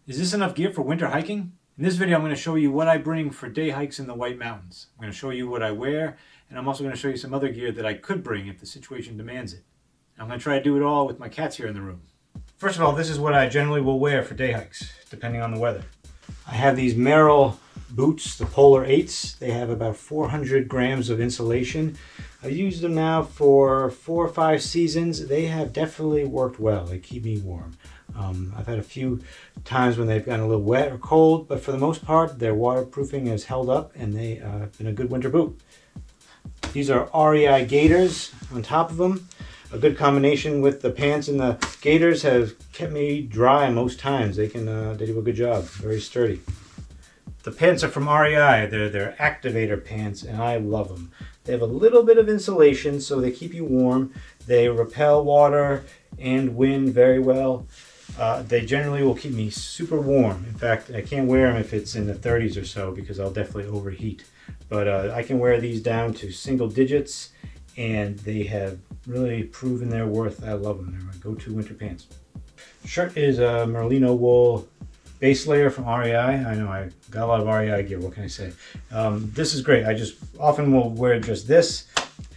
Is this enough gear for winter hiking? In this video, I'm going to show you what I bring for day hikes in the White Mountains. I'm going to show you what I wear, and I'm also going to show you some other gear that I could bring if the situation demands it. I'm going to try to do it all with my cats here in the room. First of all, this is what I generally will wear for day hikes, depending on the weather. I have these Merrell boots, the Polar 8s. They have about 400 grams of insulation. I've used them now for 4 or 5 seasons. They have definitely worked well. They keep me warm. I've had a few times when they've gotten a little wet or cold, but for the most part, their waterproofing has held up and they have been a good winter boot. These are REI gaiters on top of them. A good combination with the pants and the gaiters have kept me dry most times. They do a good job, very sturdy. The pants are from REI. They're activator pants and I love them. They have a little bit of insulation so they keep you warm. They repel water and wind very well. They generally will keep me super warm. In fact, I can't wear them if it's in the 30s or so because I'll definitely overheat. But I can wear these down to single digits and they have really proven their worth. I love them. They're my go-to winter pants. Shirt is a merino wool base layer from REI. I know I got a lot of REI gear. What can I say? This is great. I just often will wear just this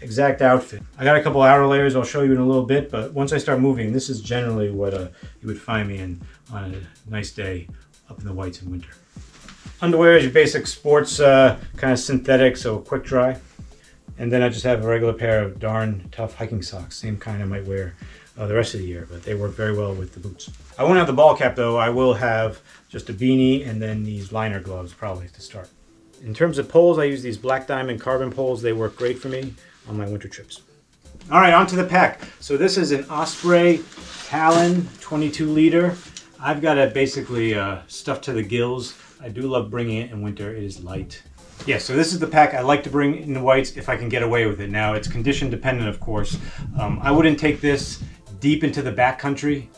exact outfit. I got a couple outer layers I'll show you in a little bit, but once I start moving, this is generally what you would find me in on a nice day up in the whites in winter. Underwear is your basic sports kind of synthetic, so quick dry. And then I just have a regular pair of darn tough hiking socks, same kind I might wear the rest of the year, but they work very well with the boots. I won't have the ball cap though. I will have just a beanie and then these liner gloves probably to start. In terms of poles, I use these Black Diamond carbon poles. They work great for me on my winter trips. All right, on to the pack. So this is an Osprey Talon 22 liter. I've got it basically stuffed to the gills. I do love bringing it in winter. It is light. Yeah, so this is the pack I like to bring in the whites if I can get away with it. Now, it's condition dependent, of course. I wouldn't take this deep into the backcountry.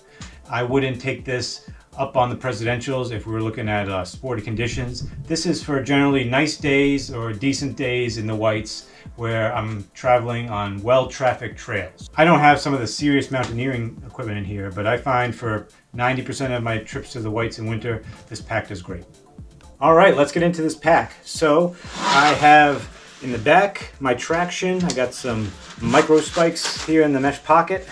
I wouldn't take this up on the presidentials if we were looking at sporty conditions. This is for generally nice days or decent days in the whites where I'm traveling on well-trafficked trails. I don't have some of the serious mountaineering equipment in here, but I find for 90% of my trips to the whites in winter, this pack does great. All right, let's get into this pack. So I have in the back my traction. I got some micro spikes here in the mesh pocket.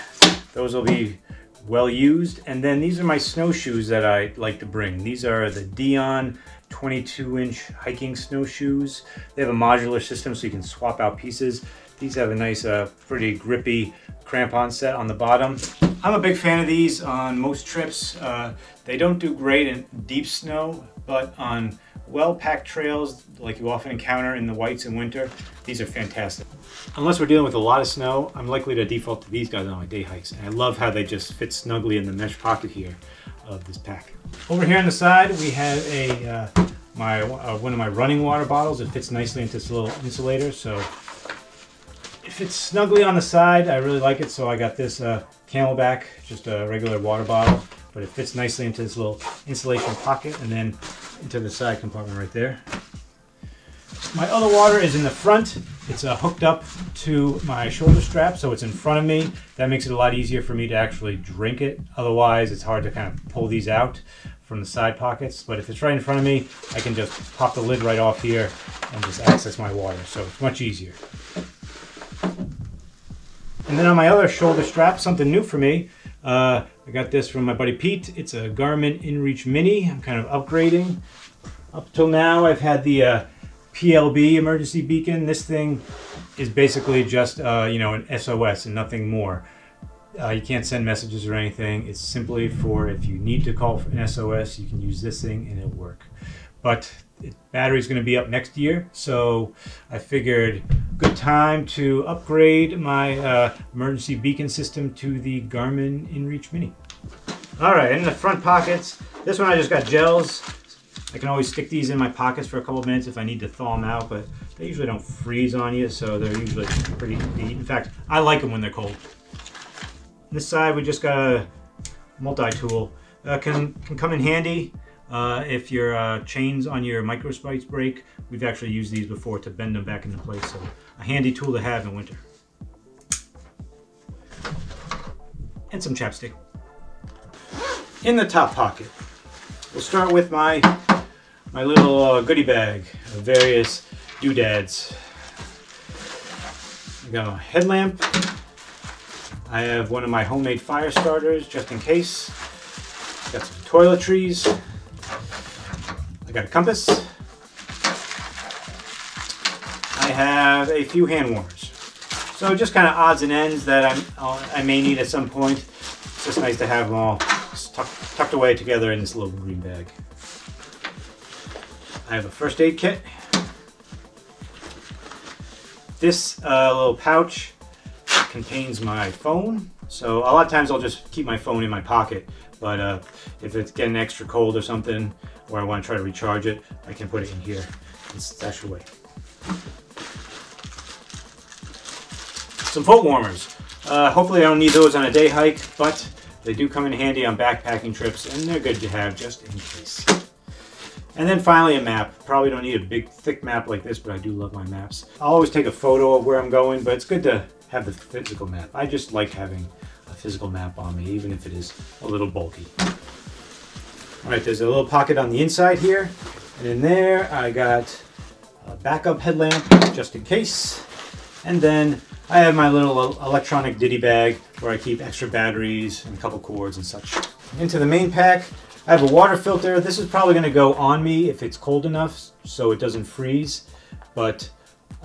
Those will be well used. And then these are my snowshoes that I like to bring. These are the Dion 22-inch hiking snowshoes. They have a modular system so you can swap out pieces. These have a nice, pretty grippy crampon set on the bottom. I'm a big fan of these on most trips. They don't do great in deep snow, but on well-packed trails like you often encounter in the whites in winter, these are fantastic. Unless we're dealing with a lot of snow, I'm likely to default to these guys on my day hikes. And I love how they just fit snugly in the mesh pocket here of this pack. Over here on the side, we have one of my running water bottles. It fits nicely into this little insulator, so it fits snugly on the side. I really like it, so I got this Camelback, just a regular water bottle, but it fits nicely into this little insulation pocket and then into the side compartment right there. My other water is in the front. It's hooked up to my shoulder strap, so it's in front of me. That makes it a lot easier for me to actually drink it. Otherwise, it's hard to kind of pull these out from the side pockets. But if it's right in front of me, I can just pop the lid right off here and just access my water. So it's much easier. And then on my other shoulder strap, something new for me. I got this from my buddy Pete. It's a Garmin InReach Mini. I'm kind of upgrading. Up till now, I've had the PLB emergency beacon. This thing is basically just you know, an SOS and nothing more. You can't send messages or anything. It's simply for if you need to call for an SOS, you can use this thing and it'll work. But the battery's going to be up next year, so I figured good time to upgrade my emergency beacon system to the Garmin InReach Mini. All right, in the front pockets, this one I just got gels. I can always stick these in my pockets for a couple of minutes if I need to thaw them out, but they usually don't freeze on you, so they're usually pretty neat. In fact, I like them when they're cold. On this side, we just got a multi-tool. Can come in handy if your chains on your micro spikes break. We've actually used these before to bend them back into place, so a handy tool to have in winter. And some chapstick. In the top pocket, We'll start with my little goodie bag of various doodads. I got a headlamp. I have one of my homemade fire starters just in case. Got some toiletries. I got a compass. I have a few hand warmers. So just kind of odds and ends that I may need at some point. It's just nice to have them all tucked away together in this little green bag. I have a first aid kit. This little pouch contains my phone. So a lot of times I'll just keep my phone in my pocket, but if it's getting extra cold or something, or I want to try to recharge it, I can put it in here and stash it away. Some foot warmers. Hopefully I don't need those on a day hike, but they do come in handy on backpacking trips, and they're good to have just in case. And then finally a map. Probably don't need a big thick map like this, but I do love my maps. I'll always take a photo of where I'm going, but it's good to have the physical map. I just like having a physical map on me, even if it is a little bulky. All right, there's a little pocket on the inside here, and in there I got a backup headlamp just in case. And then I have my little electronic ditty bag where I keep extra batteries and a couple cords and such. Into the main pack, I have a water filter. This is probably going to go on me if it's cold enough so it doesn't freeze, but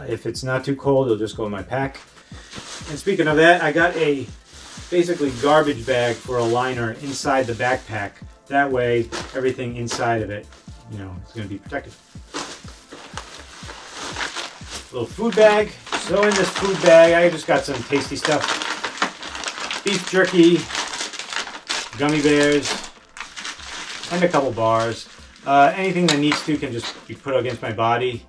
if it's not too cold, it'll just go in my pack. And speaking of that, I got a basically garbage bag for a liner inside the backpack. That way, everything inside of it, you know, is going to be protected. Little food bag. So in this food bag, I just got some tasty stuff. Beef jerky, gummy bears, and a couple bars. Anything that needs to can just be put against my body.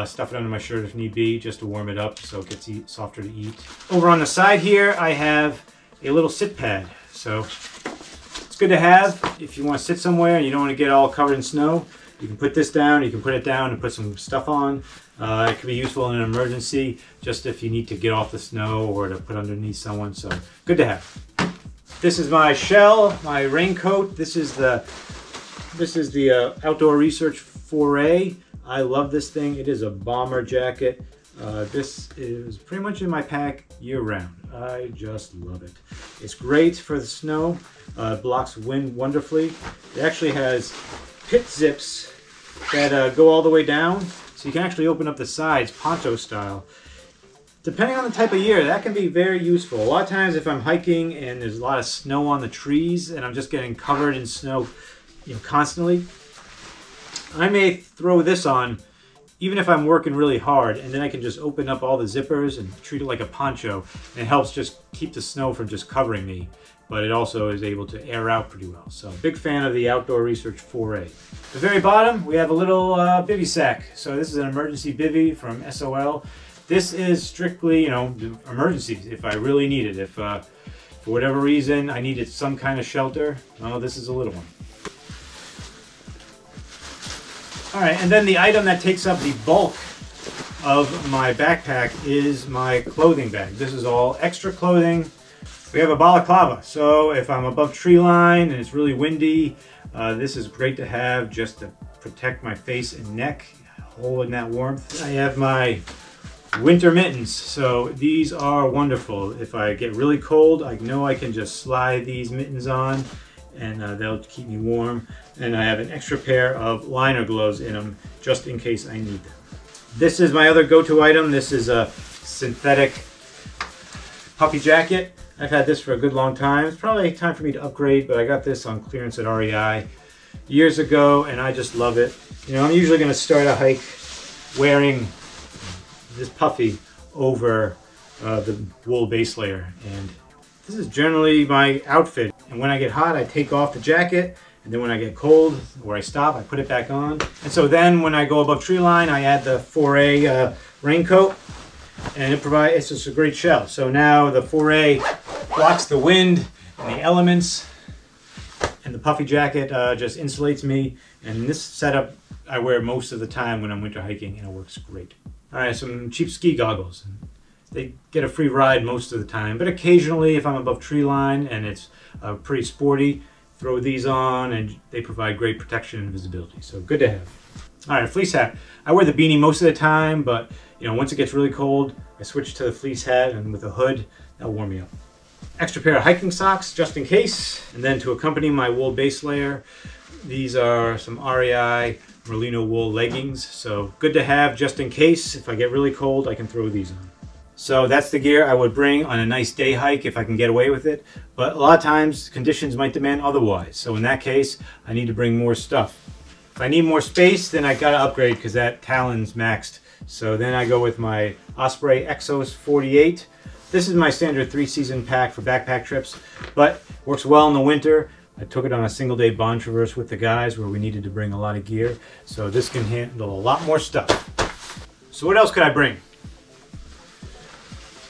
Stuff it under my shirt if need be, just to warm it up so it gets softer to eat. Over on the side here, I have a little sit pad. So it's good to have if you want to sit somewhere and you don't want to get all covered in snow. You can put this down, you can put it down and put some stuff on. It can be useful in an emergency, just if you need to get off the snow or to put underneath someone, so good to have. This is my shell, my raincoat. This is the Outdoor Research 4A. I love this thing. It is a bomber jacket. This is pretty much in my pack year round. I just love it. It's great for the snow. It blocks wind wonderfully. It actually has pit zips that go all the way down. So you can actually open up the sides, poncho style. Depending on the type of year, that can be very useful. A lot of times if I'm hiking and there's a lot of snow on the trees and I'm just getting covered in snow, you know, constantly, I may throw this on even if I'm working really hard, and then I can just open up all the zippers and treat it like a poncho. And it helps just keep the snow from just covering me, but it also is able to air out pretty well. So big fan of the Outdoor Research 4A. At the very bottom, we have a little bivy sack. So this is an emergency bivy from SOL. This is strictly, you know, emergencies if I really need it. If for whatever reason I needed some kind of shelter, well, this is a little one. All right, and then the item that takes up the bulk of my backpack is my clothing bag. This is all extra clothing. We have a balaclava, so if I'm above tree line and it's really windy, this is great to have just to protect my face and neck, holding that warmth. I have my winter mittens, so these are wonderful. If I get really cold, I know I can just slide these mittens on and they'll keep me warm. And I have an extra pair of liner gloves in them just in case I need them. This is my other go-to item. This is a synthetic puffy jacket. I've had this for a good long time. It's probably time for me to upgrade, but I got this on clearance at REI years ago and I just love it. You know, I'm usually going to start a hike wearing this puffy over the wool base layer, and this is generally my outfit. And when I get hot, I take off the jacket, and then when I get cold or I stop, I put it back on. And so then when I go above tree line, I add the 4A raincoat, and it's just a great shell. So now the 4A blocks the wind and the elements, and the puffy jacket just insulates me. And this setup I wear most of the time when I'm winter hiking, and it works great. All right, some cheap ski goggles. They get a free ride most of the time, but occasionally if I'm above tree line and it's pretty sporty, throw these on, and they provide great protection and visibility. So good to have. All right, fleece hat. I wear the beanie most of the time, but once it gets really cold, I switch to the fleece hat, and with a hood, that'll warm me up. Extra pair of hiking socks just in case. And then to accompany my wool base layer, these are some REI merino wool leggings. So good to have just in case. If I get really cold, I can throw these on. So that's the gear I would bring on a nice day hike if I can get away with it. But a lot of times conditions might demand otherwise. So in that case, I need to bring more stuff. If I need more space, then I gotta upgrade because that Talon's maxed. So then I go with my Osprey Exos 48. This is my standard 3-season pack for backpack trips, but works well in the winter. I took it on a single day bond traverse with the guys where we needed to bring a lot of gear. So this can handle a lot more stuff. So what else could I bring?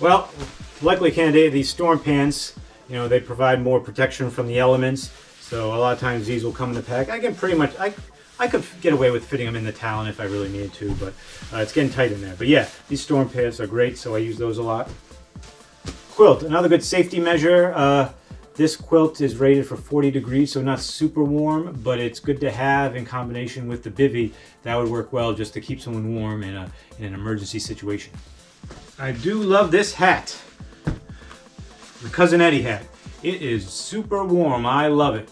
Well, likely candidate, these storm pants, they provide more protection from the elements. So a lot of times these will come in the pack. I can pretty much, I could get away with fitting them in the Talon if I really needed to, but it's getting tight in there. But yeah, these storm pants are great, so I use those a lot. Quilt, another good safety measure. This quilt is rated for 40 degrees, so not super warm, but it's good to have in combination with the bivy. That would work well just to keep someone warm in an emergency situation. I do love this hat, the Cousin Eddie hat. It is super warm. I love it.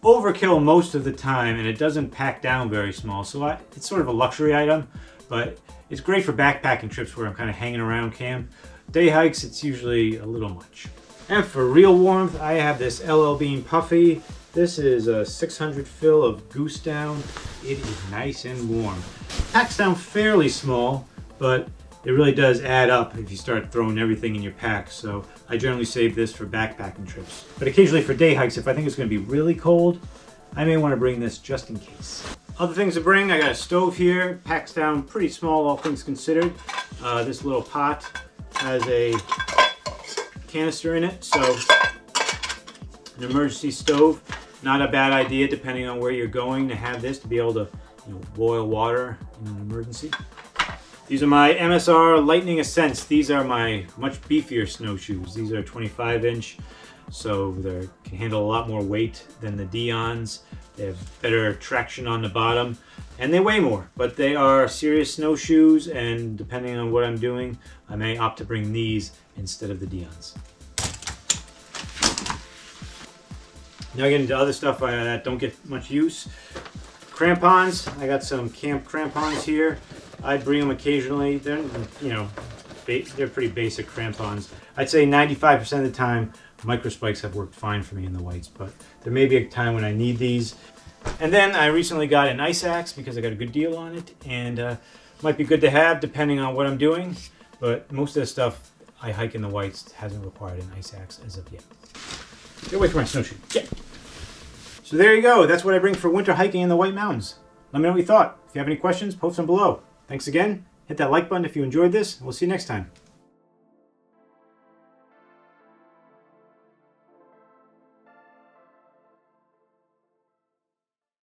Overkill most of the time, and it doesn't pack down very small, so it's sort of a luxury item, but it's great for backpacking trips where I'm kind of hanging around camp. Day hikes, it's usually a little much. And for real warmth, I have this LL Bean Puffy. This is a 600 fill of Goose Down. It is nice and warm. Packs down fairly small, but it really does add up if you start throwing everything in your pack. So I generally save this for backpacking trips. But occasionally for day hikes, if I think it's going to be really cold, I may want to bring this just in case. Other things to bring, I got a stove here. Packs down pretty small, all things considered. This little pot has a canister in it, so an emergency stove. Not a bad idea depending on where you're going to have this to be able to boil water in an emergency. These are my MSR Lightning Ascents. These are my much beefier snowshoes. These are 25-inch, so they can handle a lot more weight than the Dion's. They have better traction on the bottom, and they weigh more, but they are serious snowshoes, and depending on what I'm doing, I may opt to bring these instead of the Dion's. Now I get into other stuff that don't get much use. Crampons. I got some camp crampons here. I bring them occasionally. They're, they're pretty basic crampons. I'd say 95% of the time, microspikes have worked fine for me in the whites, but there may be a time when I need these. And then I recently got an ice axe because I got a good deal on it, and might be good to have depending on what I'm doing, but most of the stuff I hike in the whites hasn't required an ice axe as of yet. Get away from my snowshoe. Yeah. So there you go. That's what I bring for winter hiking in the White Mountains. Let me know what you thought. If you have any questions, post them below. Thanks again. Hit that like button if you enjoyed this. We'll see you next time.